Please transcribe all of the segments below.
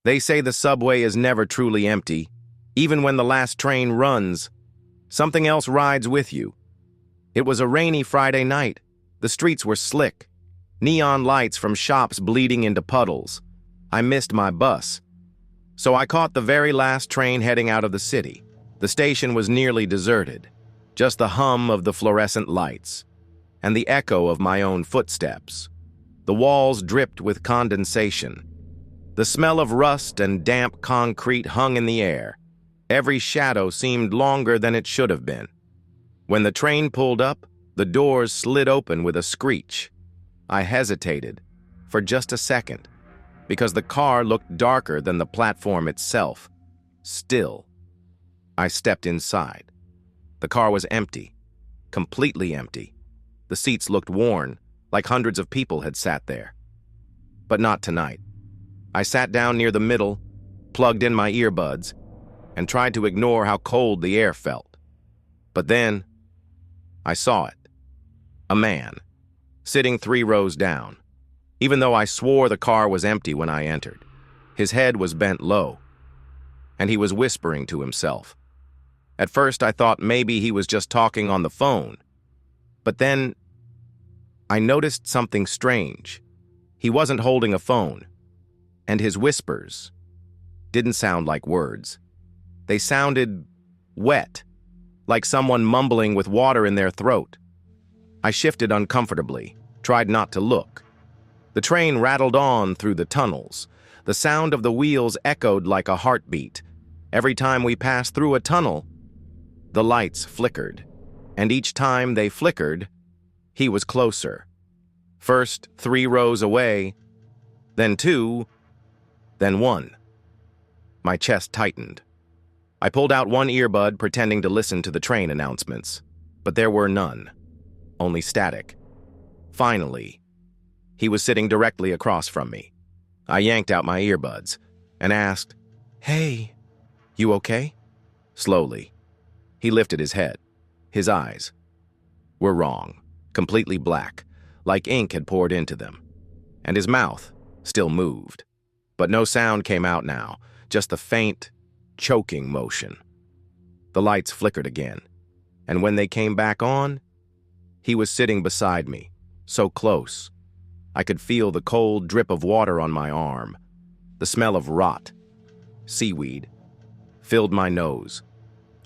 They say the subway is never truly empty. Even when the last train runs, something else rides with you. It was a rainy Friday night. The streets were slick. Neon lights from shops bleeding into puddles. I missed my bus. So I caught the very last train heading out of the city. The station was nearly deserted. Just the hum of the fluorescent lights and the echo of my own footsteps. The walls dripped with condensation. The smell of rust and damp concrete hung in the air. Every shadow seemed longer than it should have been. When the train pulled up, the doors slid open with a screech. I hesitated for just a second because the car looked darker than the platform itself. Still, I stepped inside. The car was empty, completely empty. The seats looked worn, like hundreds of people had sat there. But not tonight. I sat down near the middle, plugged in my earbuds, and tried to ignore how cold the air felt. But then, I saw it. A man, sitting 3 rows down. Even though I swore the car was empty when I entered, his head was bent low, and he was whispering to himself. At first, I thought maybe he was just talking on the phone. But then, I noticed something strange. He wasn't holding a phone, and his whispers didn't sound like words. They sounded wet, like someone mumbling with water in their throat. I shifted uncomfortably, tried not to look. The train rattled on through the tunnels. The sound of the wheels echoed like a heartbeat. Every time we passed through a tunnel, the lights flickered, and each time they flickered, he was closer. First 3 rows away, then 2, then 1. My chest tightened. I pulled out one earbud, pretending to listen to the train announcements, but there were none, only static. Finally, he was sitting directly across from me. I yanked out my earbuds and asked, "Hey, you okay?" Slowly, he lifted his head. His eyes were wrong, completely black, like ink had poured into them. And his mouth still moved. But no sound came out now, just the faint, choking motion. The lights flickered again, and when they came back on, he was sitting beside me, so close. I could feel the cold drip of water on my arm. The smell of rot, seaweed, filled my nose.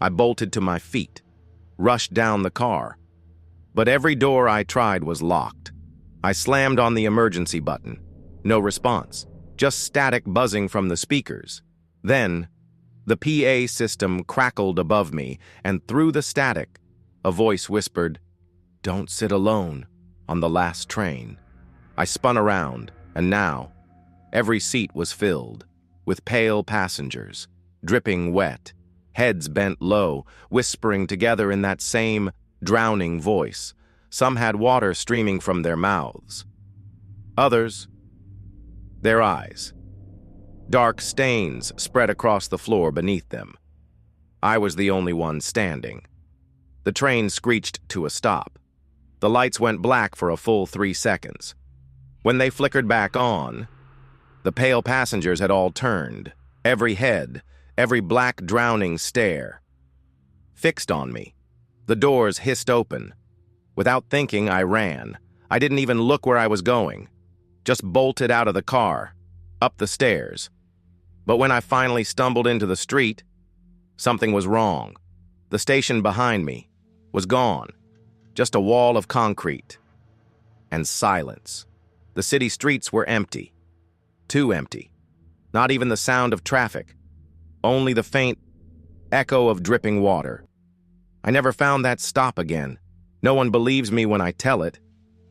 I bolted to my feet, rushed down the car. But every door I tried was locked. I slammed on the emergency button. No response, just static buzzing from the speakers. Then, the PA system crackled above me, and through the static, a voice whispered, "Don't sit alone on the last train." I spun around, and now, every seat was filled with pale passengers, dripping wet, heads bent low, whispering together in that same drowning voice. Some had water streaming from their mouths. Others, their eyes. Dark stains spread across the floor beneath them. I was the only one standing. The train screeched to a stop. The lights went black for a full 3 seconds. When they flickered back on, the pale passengers had all turned, every head, every black drowning stare, fixed on me. The doors hissed open. Without thinking, I ran. I didn't even look where I was going. Just bolted out of the car, up the stairs. But when I finally stumbled into the street, something was wrong. The station behind me was gone. Just a wall of concrete. And silence. The city streets were empty. Too empty. Not even the sound of traffic. Only the faint echo of dripping water. I never found that stop again. No one believes me when I tell it.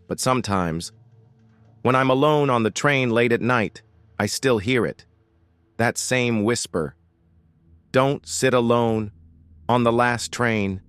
But sometimes, when I'm alone on the train late at night, I still hear it. That same whisper. Don't sit alone on the last train.